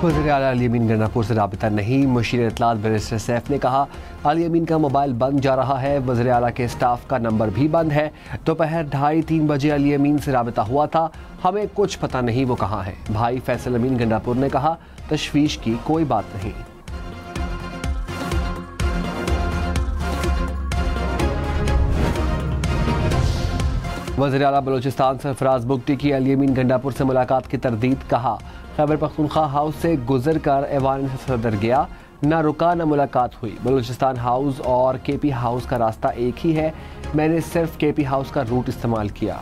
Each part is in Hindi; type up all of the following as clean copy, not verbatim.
वज़ीर आला अली अमीन गंडापुर से राबिता नहीं। मुशीर इत्तलात बैरिस्टर सैफ ने कहा अली अमीन का मोबाइल बंद जा रहा है। वज़ीर आला के स्टाफ का नंबर भी बंद है। दोपहर 2:30-3 बजे अली अमीन से राबिता हुआ था, हमें कुछ पता नहीं वो कहाँ है। भाई फैसल अमीन गंडापुर ने कहा तशवीश की कोई बात नहीं। वज़ीर आला बलूचिस्तान सरफराज बुगटी की अली अमीन गंडापुर से मुलाकात की तरदीद। कहा खैबर पख्तूनख्वा हाउस से गुजर कर ऐवान सदर गया, न रुका न मुलाकात हुई। बलूचिस्तान हाउस और केपी हाउस का रास्ता एक ही है, मैंने सिर्फ केपी हाउस का रूट इस्तेमाल किया।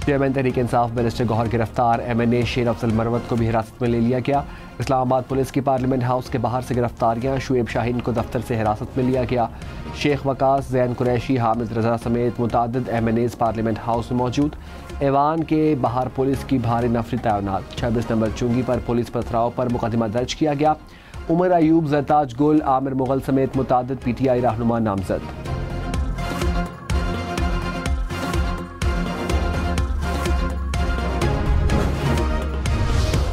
चेयरमैन तहरीक इंसाफ बैरिस्टर गौहर गिरफ्तार। MNA शेर अफजल मरवत को भी हिरासत में ले लिया गया। इस्लामाबाद पुलिस की पार्लियामेंट हाउस के बाहर से गिरफ्तारियां। शुएब शाहीन को दफ्तर से हिरासत में लिया गया। शेख वकास, जैन कुरैशी, हामिद रजा समेत मुतादिद MNAs पार्लियामेंट हाउस में मौजूद। ऐवान के बाहर पुलिस की भारी नफरी तैनात। 26 नंबर चुंगी पर पुलिस पथराव पर मुकदमा दर्ज किया गया। उमर अयूब, ज़रताज गुल, आमिर मुगल समेत मुतादिद PTI रहनुमा नामजद।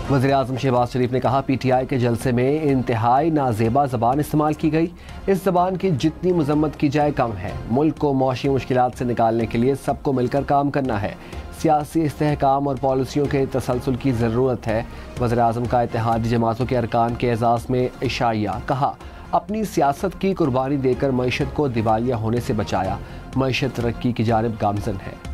वज़ीर आज़म शहबाज शरीफ ने कहा PTI के जलसे में इंतहाई नाजेबा ज़बान इस्तेमाल की गई। इस ज़बान की जितनी मजम्मत की जाए कम है। मुल्क को मौशी मुश्किलात से निकालने के लिए सबको मिलकर काम करना है। सियासी इस्तेहकाम और पॉलिसियों के तसलसल की ज़रूरत है। वज़ीर आज़म का इत्तेहादी जमातों के अरकान के एजाज़ में इशाइया। कहा अपनी सियासत की कुर्बानी देकर मईशत को दिवालिया होने से बचाया। मईशत तरक्की की जानिब गामज़न है।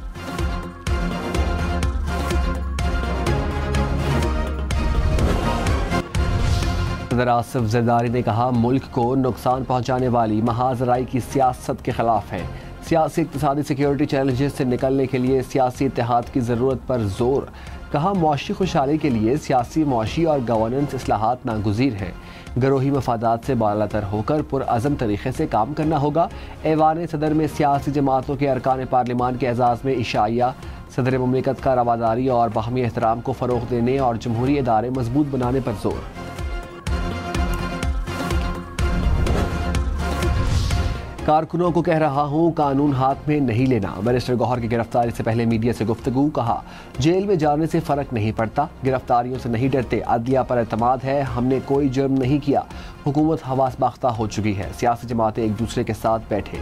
सदर आसिफ ज़रदारी ने कहा मुल्क को नुकसान पहुँचाने वाली महाजराई की सियासत के खिलाफ है। सियासी इक़्तिसादी सिक्योरिटी चैलेंजेस से निकलने के लिए सियासी इत्तेहाद की ज़रूरत पर जोर। कहा मौशी खुशहाली के लिए सियासी, मौशी और गवर्नेंस इस्लाहात नागुज़ीर हैं। गरोही मफादात से बालातर होकर पुरअज़म तरीक़े से काम करना होगा। ऐवान सदर में सियासी जमातों के अरकान पार्लिमान के एजाज़ में इशाइया। सदर मुमलिकत का रवादारी और बाहमी एहतराम को फ़रोग़ देने और जमहूरी इदारे मजबूत बनाने पर जोर। कारकुनों को कह रहा हूँ कानून हाथ में नहीं लेना। बैरिस्टर गौहर की गिरफ्तारी से पहले मीडिया से गुफ्तगू। कहा जेल में जाने से फ़र्क नहीं पड़ता, गिरफ्तारियों से नहीं डरते। अदलिया पर एतमाद है, हमने कोई जुर्म नहीं किया। हुकूमत हवास बाख्ता हो चुकी है। सियासी जमातें एक दूसरे के साथ बैठे।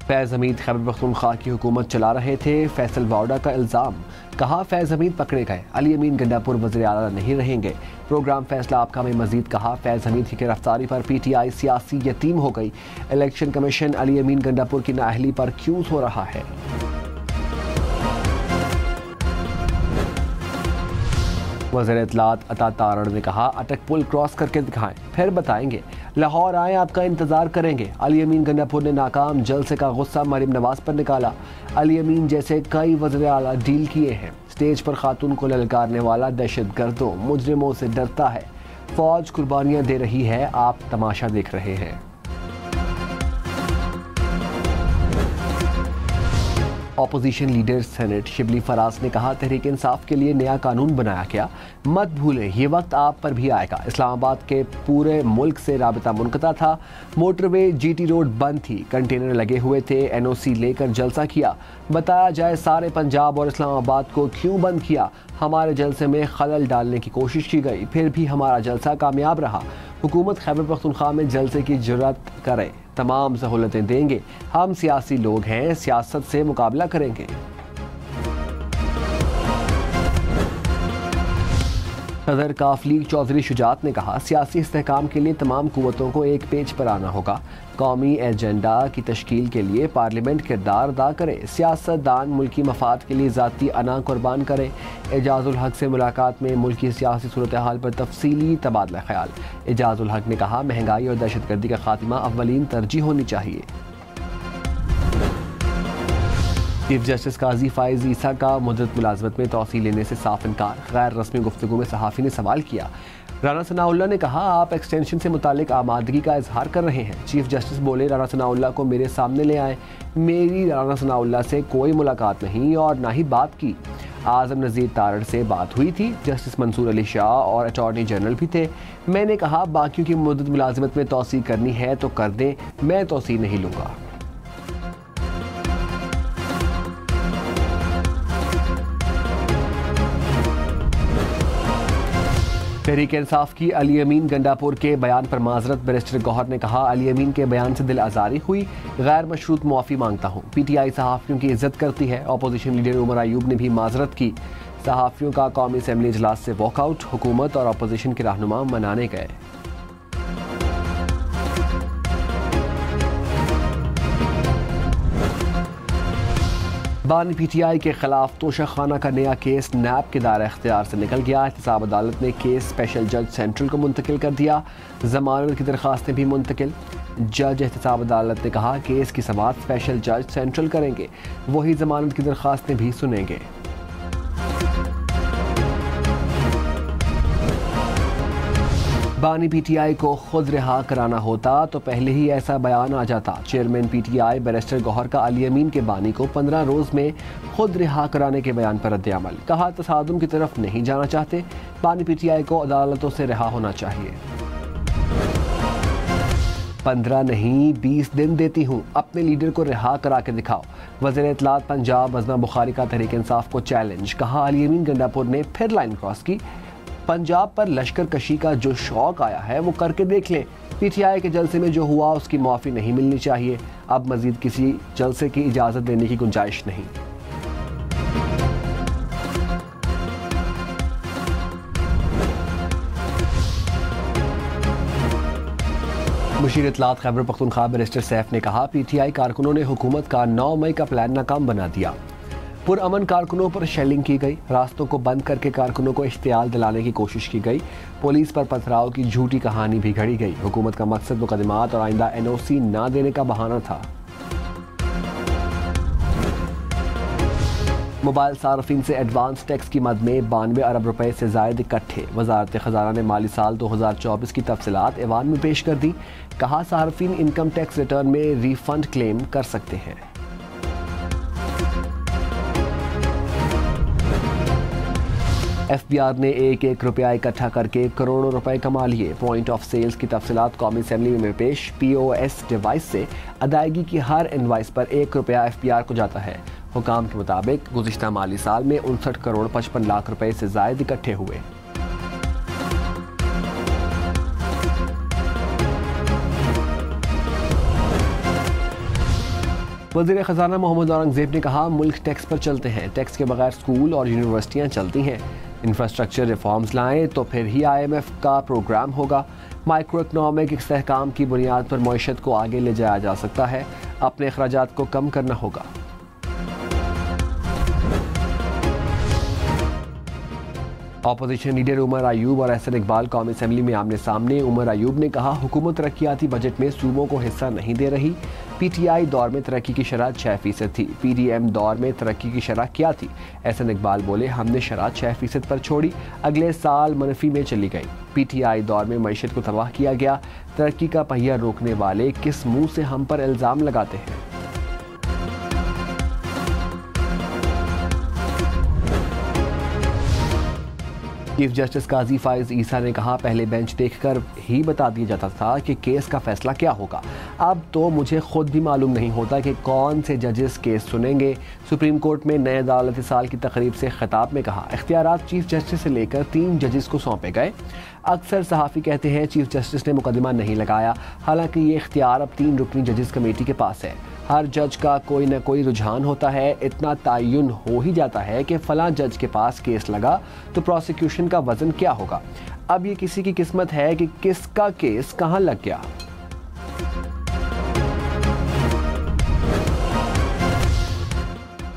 फैज़ हमीद खैबर पख्तूनख्वा की हुकूमत चला रहे थे, फैसल वाउडा का इल्ज़ाम। कहा फैज़ हमीद पकड़े गए, अली अमीन गंडापुर वज़ीर आला नहीं रहेंगे। प्रोग्राम फैसला आपका में मजीद कहा फैज़ हमीद की गिरफ्तारी पर PTI सियासी यतीम हो गई। इलेक्शन कमीशन अली अमीन गंडापुर की नाअहली पर क्यों हो रहा है। वज़ीर इत्तलात अता तारण ने कहा अटक पुल क्रॉस करके दिखाएं, फिर बताएंगे। लाहौर आए, आपका इंतजार करेंगे। अली अमीन गंडापुर ने नाकाम जलसे का गुस्सा मरीम नवाज पर निकाला। अली अमीन जैसे कई वज़ीर आला डील किए हैं। स्टेज पर खातून को ललकारने वाला दहशतगर्दों, मुजरिमों से डरता है। फौज कुर्बानियां दे रही है, आप तमाशा देख रहे हैं। Opposition leader senate Shibli Faraz ने कहा तहरीक इंसाफ के लिए नया कानून बनाया गया, मत भूलें ये वक्त आप पर भी आएगा। इस्लामाबाद के पूरे मुल्क से राबिता मुनक़ता था। मोटरवे GT रोड बंद थी, कंटेनर लगे हुए थे। NOC लेकर जलसा किया। बताया जाए सारे पंजाब और इस्लामाबाद को क्यों बंद किया। हमारे जलसे में खलल डालने की कोशिश की गई, फिर भी हमारा जलसा कामयाब रहा। हुकूमत खैबर पख्तूनख्वा में जलसे की जुर्रत करे, तमाम सहूलतें देंगे। हम सियासी लोग हैं, सियासत से मुकाबला करेंगे। सदर काफ लीग चौधरी शुजात ने कहा सियासी इस्तेहकाम के लिए तमाम कुव्वतों को एक पेज पर आना होगा। कौमी एजेंडा की तश्कील के लिए पार्लियामेंट किरदार अदा करे। सियासतदान मुल्की मफाद के लिए ज़ाती अना कुर्बान करें। एजाजुल हक से मुलाकात में मुल्क की सियासी सूरत हाल पर तफसीली तबादला ख्याल। एजाजुल हक ने कहा महंगाई और दहशतगर्दी का खात्मा अव्वलीन तरजीह होनी चाहिए। चीफ जस्टिस काजी फाइज ईसा का मुद्दत मुलाजमत में तौसील लेने से साफ इनकार। गैर रस्मी गुफ्तगू में सहाफ़ी ने सवाल किया। राना सनाउल्लाह ने कहा आप एक्सटेंशन से मुतालिक आमादगी का इजहार कर रहे हैं। चीफ जस्टिस बोले राना सनाउल्लाह को मेरे सामने ले आए। मेरी राना सनाउल्लाह से कोई मुलाकात नहीं और ना ही बात की। आजम नज़ीर तारड़ से बात हुई थी। जस्टिस मंसूर अली शाह और अटॉर्नी जनरल भी थे। मैंने कहा बाकियों की मुद्दत मुलाजिमत में तोसी करनी है तो कर दें, मैं तोसी नहीं लूँगा। तहरीक इंसाफ की अली अमीन गंडापुर के बयान पर माजरत। बैरिस्टर गौहर ने कहा अली अमीन के बयान से दिल आज़ारी हुई, गैर मशरूत मुआफ़ी मांगता हूँ। पीटीआई सहाफ़ियों की इज्जत करती है। अपोजिशन लीडर उमर अयूब ने भी माजरत की। सहाफ़ियों का कौमी असम्बली इजलास से वॉकआउट, हुकूमत और अपोजिशन के रहनुमा मनाने गए। बानी पीटीआई के खिलाफ तोशाखाना का नया केस नैब के दायरा इख्तियार से निकल गया। एहतसाब अदालत ने केस स्पेशल जज सेंट्रल को मुंतकिल कर दिया। जमानत की दरख्वास्तें भी मुंतकिल। जज एहतसाब अदालत ने कहा केस की समाअत स्पेशल जज सेंट्रल करेंगे, वही जमानत की दरख्वास्तें भी सुनेंगे। बानी पीटीआई को खुद रिहा कराना होता तो पहले ही ऐसा बयान आ जाता। चेयरमैन पीटीआई बैरिस्टर गौहर का अली अमीन के बानी को 15 रोज में खुद रिहा कराने के बयान पर रद्द-ए-अमल। कहा तसादुम की तरफ नहीं जाना चाहते, बानी पीटीआई को अदालतों से रिहा होना चाहिए। 15 नहीं 20 दिन देती हूँ, अपने लीडर को रिहा करा के दिखाओ। वज़ीर इत्तलात पंजाब अज़मा बुखारी का तहरीक इंसाफ को चैलेंज। कहा अली अमीन गंडापुर ने फिर लाइन क्रॉस की। पंजाब पर लश्कर कशी का जो शौक आया है वो करके देख ले। पीटीआई के जलसे में जो हुआ उसकी माफ़ी नहीं मिलनी चाहिए। अब मजीद किसी जलसे की इजाज़त देने की गुंजाइश नहीं। मुशीर इत्तलात खैबर पख्तूनख्वा बैरिस्टर सैफ ने कहा पीटीआई कारकुनों ने हुकूमत का 9 मई का प्लान नाकाम बना दिया। पुरअमन कारकुनों पर शेलिंग की गई। रास्तों को बंद करके कारकुनों को इश्तियाल दिलाने की कोशिश की गई। पुलिस पर पथराव की झूठी कहानी भी घड़ी गई। हुकूमत का मकसद मुकदमात और आइंदा एनओसी ना देने का बहाना था। मोबाइल सार्फिन से एडवांस टैक्स की मद में 92 अरब रुपए से जायद इकट्ठे। वजारत खजाना ने माली साल 2024 की तफसीलात ऐवान में पेश कर दी। कहा सार्फिन इनकम टैक्स रिटर्न में रिफंड क्लेम कर सकते हैं। एफबीआर ने एक रुपया इकट्ठा करके करोड़ों रुपए कमा लिए। पॉइंट ऑफ सेल्स की तफसीलात कौमी असेंबली में पेश। पीओएस डिवाइस से अदायगी की हर इनवाइस पर 1 रुपया एफबीआर को जाता है। हुकाम के मुताबिक गुज़िश्ता माली साल में 59 करोड़ 55 लाख रुपए से जायद इकट्ठे हुए। वज़ीर खजाना मोहम्मद औरंगजेब ने कहा मुल्क टैक्स पर चलते हैं, टैक्स के बगैर स्कूल और यूनिवर्सिटियां चलती हैं। इंफ्रास्ट्रक्चर रिफॉर्म्स लाएं तो फिर ही IMF का प्रोग्राम होगा। माइक्रो इकनॉमिक इस्तेहकाम की बुनियाद पर मईशत को आगे ले जाया जा सकता है। अपने अखराजात को कम करना होगा। अपोजिशन लीडर उमर अयूब और एहसन इकबाल कौमी असेंबली में आमने सामने। उमर अयूब ने कहा हुकूमत तरक्याती बजट में सूबों को हिस्सा नहीं दे रही। पीटीआई दौर में तरक्की की शरह 6% थी, PDM दौर में तरक्की की शरह क्या थी? एहसन इकबाल बोले हमने शरह 6% पर छोड़ी, अगले साल मनफी में चली गई। पीटीआई दौर में मईशत को तबाह किया गया। तरक्की का पहिया रोकने वाले किस मुंह से हम पर इल्ज़ाम लगाते हैं? चीफ जस्टिस काजी फाइज ईसा ने कहा पहले बेंच देखकर ही बता दिया जाता था कि केस का फैसला क्या होगा। अब तो मुझे खुद भी मालूम नहीं होता कि कौन से जजेस केस सुनेंगे। सुप्रीम कोर्ट में नए अदालती साल की तकरीब से खिताब में कहा इख्तियारात चीफ जस्टिस से लेकर 3 जजेस को सौंपे गए। अक्सर सहाफ़ी कहते हैं चीफ जस्टिस ने मुकदमा नहीं लगाया, हालांकि ये इख्तियार अब 3 रुकनी जजेस कमेटी के पास है। हर जज का कोई न कोई रुझान होता है। इतना तयन हो ही जाता है कि फलां जज के पास केस लगा तो प्रोसिक्यूशन का वजन क्या होगा। अब ये किसी की किस्मत है कि किसका केस कहां लग गया।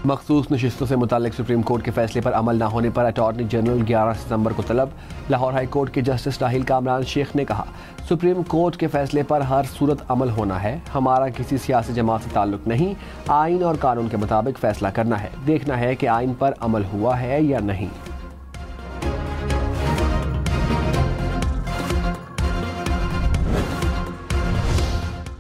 मखसूस नशिस्तों से मुतालिक सुप्रीम कोर्ट के फैसले पर अमल न होने पर अटॉर्नी जनरल 11 सितंबर को तलब। लाहौर हाई कोर्ट के जस्टिस राहिल कामरान शेख ने कहा सुप्रीम कोर्ट के फैसले पर हर सूरत अमल होना है। हमारा किसी सियासी जमात से ताल्लुक नहीं, आइन और कानून के मुताबिक फैसला करना है। देखना है कि आइन पर अमल हुआ है या नहीं।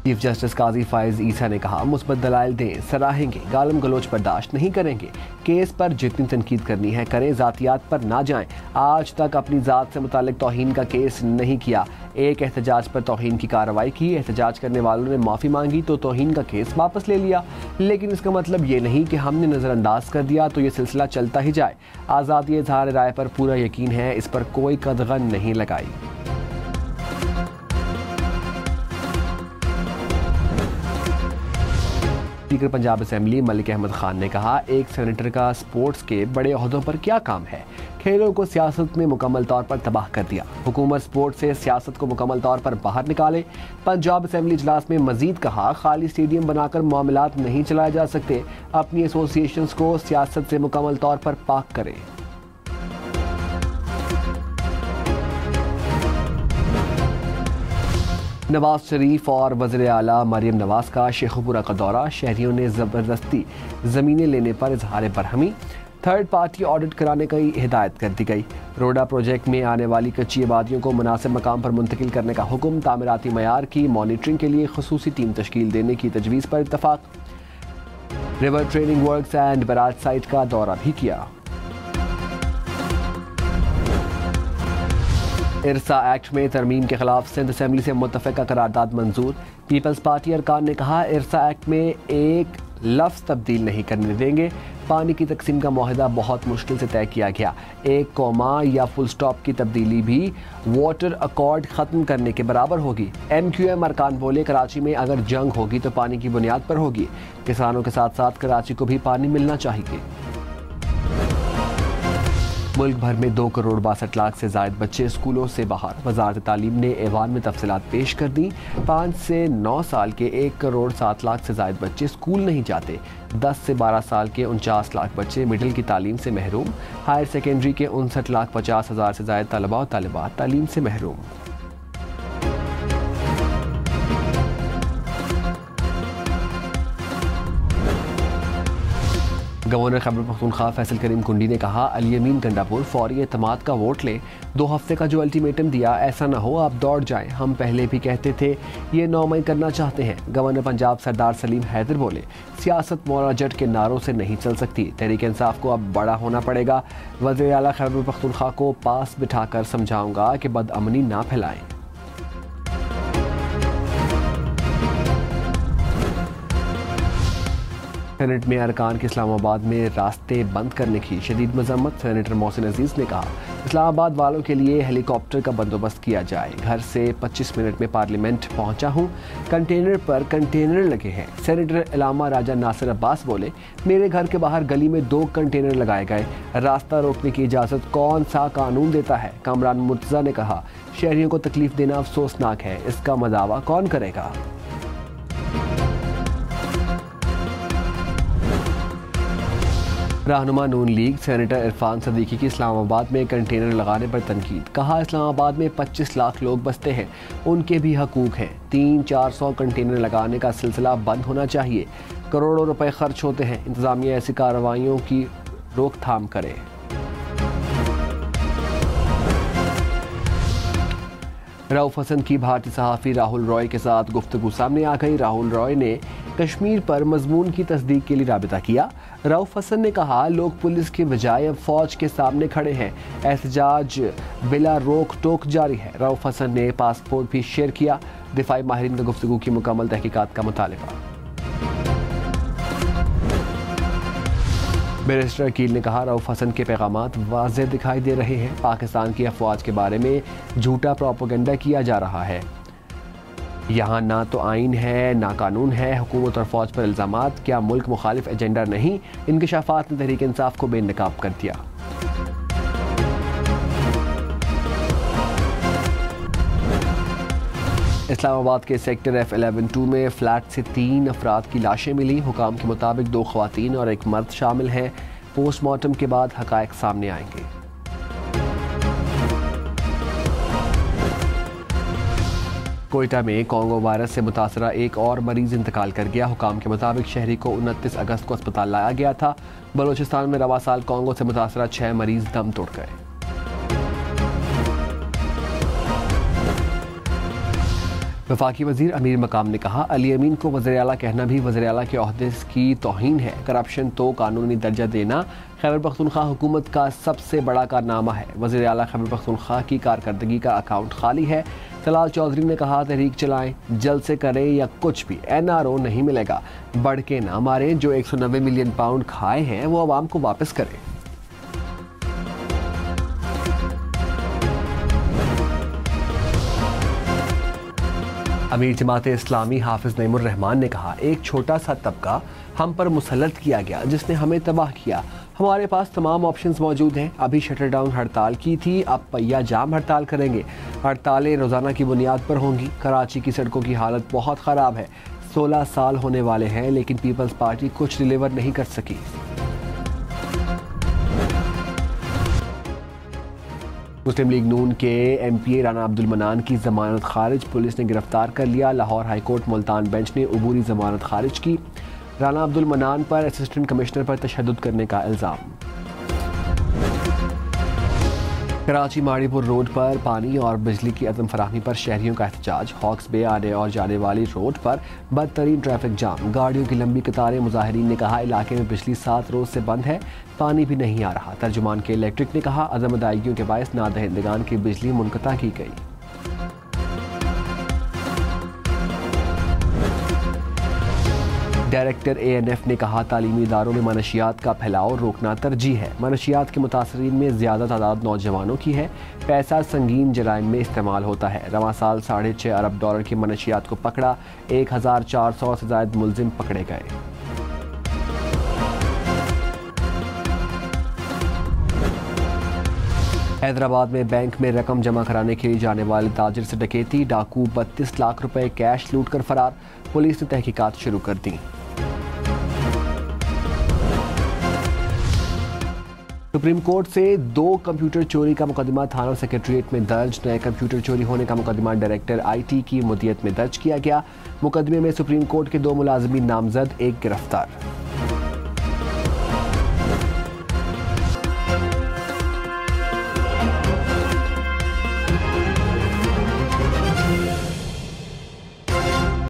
चीफ जस्टिस काजी फायज ईसा ने कहा, मुस्बत दलाइल दें, सराहेंगे, गालम गलोच बर्दाश्त नहीं करेंगे। केस पर जितनी तनकीद करनी है करें, जातियात पर ना जाएं। आज तक अपनी ज़ात से मुतालिक तौहीन का केस नहीं किया। एक एहतजाज पर तौहीन की कार्रवाई की, एहतजाज करने वालों ने माफ़ी मांगी तो तौहीन का केस वापस ले लिया। लेकिन इसका मतलब ये नहीं कि हमने नज़रअंदाज कर दिया तो ये सिलसिला चलता ही जाए। आज़ादी इज़हार राय पर पूरा यकीन है, इस पर कोई कदगन नहीं लगाई। स्पीकर पंजाब असेंबली मलिक अहमद खान ने कहा, एक सेनेटर का स्पोर्ट्स के बड़े ओहदों पर क्या काम है। खेलों को सियासत में मुकम्मल तौर पर तबाह कर दिया। हुकूमत स्पोर्ट्स से सियासत को मुकम्मल तौर पर बाहर निकाले। पंजाब असेंबली इजलास में मजीद कहा, खाली स्टेडियम बनाकर मामलात नहीं चलाए जा सकते। अपनी एसोसिएशंस को सियासत से मुकम्मल तौर पर पाक करें। नवाज शरीफ और वज़ीर आला मरियम नवाज का शेखुपुरा का दौरा, शहरियों ने ज़बरदस्ती ज़मीनें लेने पर इजहार बरहमी। थर्ड पार्टी ऑडिट कराने की हिदायत कर दी गई। रोडा प्रोजेक्ट में आने वाली कच्ची आबादियों को मुनासिब मकाम पर मुंतकिल करने का हुक्म। तामीराती मयार की मॉनिटरिंग के लिए खुसूसी टीम तश्कील देने की तजवीज़ पर इत्तफाक। River training works and barrage site का दौरा भी किया। इरसा एक्ट में तरमीम के खिलाफ सिंध असेंबली से मुत्तफ़िका करारदाद मंजूर। पीपल्स पार्टी अरकान ने कहा, इरसा एक्ट में एक लफ्ज़ तब्दील नहीं करने देंगे। पानी की तकसीम का मुआहदा बहुत मुश्किल से तय किया गया। एक कॉमा या फुल स्टॉप की तब्दीली भी वाटर अकॉर्ड ख़त्म करने के बराबर होगी। MQM अरकान बोले, कराची में अगर जंग होगी तो पानी की बुनियाद पर होगी। किसानों के साथ साथ कराची को भी पानी मिलना चाहिए। मुल्क भर में 2 करोड़ 62 लाख से ज़ायद बच्चे स्कूलों से बाहर। वज़ारत तालीम ने ऐवान में तफसीलात पेश कर दी। 5 से 9 साल के 1 करोड़ 7 लाख से ज़ायद बच्चे स्कूल नहीं जाते। 10 से 12 साल के 49 लाख बच्चे मिडिल की तालीम से महरूम। हायर सेकेंडरी के 59,50,000 से ज़ायद तलबा और तालिबात तालीम से महरूम। गवर्नर खैबर पख्तूनख्वा फैसल करीम कुंडी ने कहा, अली अमीन गंडापुर फौरी एतमाद का वोट लें। 2 हफ्ते का जो अल्टीमेटम दिया, ऐसा ना हो आप दौड़ जाएं। हम पहले भी कहते थे ये 9 मई करना चाहते हैं। गवर्नर पंजाब सरदार सलीम हैदर बोले, सियासत मौला जट के नारों से नहीं चल सकती। तहरीक इंसाफ को अब बड़ा होना पड़ेगा। वज़ीर आला खैबर पख्तूनख्वा को पास बिठाकर समझाऊंगा कि बदअमनी ना फैलाएं। सेनेट में अरकान के इस्लामाबाद में रास्ते बंद करने की शदीद मजम्मत। सेनेटर मोहसिन अजीज़ ने कहा, इस्लामाबाद वालों के लिए हेलीकॉप्टर का बंदोबस्त किया जाए। घर से 25 मिनट में पार्लियामेंट पहुंचा हूं। कंटेनर पर कंटेनर लगे हैं। सेनेटर इलामा राजा नासिर अब्बास बोले, मेरे घर के बाहर गली में 2 कंटेनर लगाए गए। रास्ता रोकने की इजाज़त कौन सा कानून देता है। कामरान मुर्तज़ा ने कहा, शहरियों को तकलीफ देना अफसोसनाक है, इसका मदावा कौन करेगा। रहनुमा नून लीग सेनेटर इरफान सदीकी की इस्लामाबाद में कंटेनर लगाने पर तनकीद। कहा, इस्लामाबाद में 25 लाख लोग बसते हैं, उनके भी हकूक हैं। 300-400 कंटेनर लगाने का सिलसिला बंद होना चाहिए। करोड़ों रुपए खर्च होते हैं। इंतजामिया ऐसी कार्रवाइयों की रोकथाम करे। रऊफ हसन की भारतीय सहाफ़ी राहुल रॉय के साथ गुफ्तगू सामने आ गई। राहुल रॉय ने कश्मीर पर मजमून की तस्दीक के लिए राबिता किया। रऊफ हसन ने कहा, लोग पुलिस के बजाय अब फौज के सामने खड़े हैं। एहतजाज बिला रोक टोक जारी है। रऊफ हसन ने पासपोर्ट भी शेयर किया। दिफाई माहिरीन का गुफ्तगू की मुकम्मल तहकीकात का मुतालबा। बैरिस्टर अकील ने कहा, रऊफ हसन के पैगामात वाज़ेह दिखाई दे रहे हैं। पाकिस्तान की अफवाज के बारे में झूठा प्रोपेगेंडा किया जा रहा है। यहाँ ना तो आइन है ना कानून है। हुकूमत और फौज पर इल्ज़ामात, क्या मुल्क मुखालिफ एजेंडा नहीं। इंकशाफात ने तहरीक इंसाफ को बेनकाब कर दिया। इस्लामाबाद के सेक्टर F11-2 में फ्लैट से 3 अफराद की लाशें मिली। हुकाम के मुताबिक 2 ख़वातीन और 1 मर्द शामिल हैं। पोस्टमार्टम के बाद हक़ाइक़ सामने आएंगे। कोयटा में कॉन्गो वायरस से मुतासरा एक और मरीज इंतकाल कर गया। हुकाम के मुताबिक शहरी को 29 अगस्त को अस्पताल लाया गया था। बलोचिस्तान में रवा साल कॉन्गो से मुतासरा 6 मरीज दम तोड़ गए। वफाकी वजीर अमीर मकाम ने कहा, अली अमीन को वज़ीर आला कहना भी वज़ीर आला के ओहदे की तौहीन है। करप्शन तो कानूनी दर्जा देना खैबर पख्तूनख्वा हुकूमत का सबसे बड़ा कारनामा है। वज़ीर आला खैबर पख्तूनख्वा की कारकर्दगी का अकाउंट खाली है। तलाल चौधरी ने कहा, तहरीक चलाएं, जल्द से करें या कुछ भी, NRO नहीं मिलेगा। बढ़ के ना मारें, जो 190 मिलियन पाउंड खाए हैं वो आवाम को वापस करें। अमीर जमात इस्लामी हाफिज नईमुर रहमान ने कहा, एक छोटा सा तबका हम पर मुसल्लत किया गया जिसने हमें तबाह किया। हमारे पास तमाम ऑप्शंस मौजूद हैं। अभी शटर डाउन हड़ताल की थी, अब पहिया जाम हड़ताल करेंगे। हड़तालें रोज़ाना की बुनियाद पर होंगी। कराची की सड़कों की हालत बहुत ख़राब है। 16 साल होने वाले हैं लेकिन पीपल्स पार्टी कुछ डिलीवर नहीं कर सकी। मुस्लिम लीग नून के MPA राना अब्दुल मनान की जमानत खारिज, पुलिस ने गिरफ्तार कर लिया। लाहौर हाईकोर्ट मुल्तान बेंच ने अबूरी जमानत खारिज की। राना अब्दुल मनान पर असिस्टेंट कमिश्नर पर तशद्दुद करने का इल्ज़ाम। कराची माड़ीपुर रोड पर पानी और बिजली की अदम फराहमी पर शहरियों का एहतजाज। हॉक्स बे आने और जाने वाली रोड पर बदतरीन ट्रैफिक जाम, गाड़ियों की लंबी कतारें। मुजाहिरीन ने कहा, इलाके में बिजली 7 रोज से बंद है, पानी भी नहीं आ रहा। तर्जुमान के इलेक्ट्रिक ने कहा, अदम अदायगियों के बायस नादहिंदगान की बिजली मुनक़ता की गई। डायरेक्टर ANF ने कहा, तालीमी इदारों में मनशियात का फैलाव रोकना तरजीह है। मनशियात के मुतासरीन में ज़्यादा तादाद नौजवानों की है। पैसा संगीन जराइम में इस्तेमाल होता है। रवां साल $6.5 अरब की मनशियात को पकड़ा। 1400 से ज़ायद मुलजिम पकड़े गए। हैदराबाद में बैंक में रकम जमा कराने के लिए जाने वाले ताजिर से डकैती। डाकू 32 लाख रुपए कैश लूट कर फरार। पुलिस ने तहकीकात शुरू कर दी। सुप्रीम कोर्ट से 2 कंप्यूटर चोरी का मुकदमा थाना सेक्रेटरीट में दर्ज। नए कंप्यूटर चोरी होने का मुकदमा डायरेक्टर IT की मुद्दियत में दर्ज किया गया। मुकदमे में सुप्रीम कोर्ट के 2 मुलाजिमीन नामजद, 1 गिरफ्तार।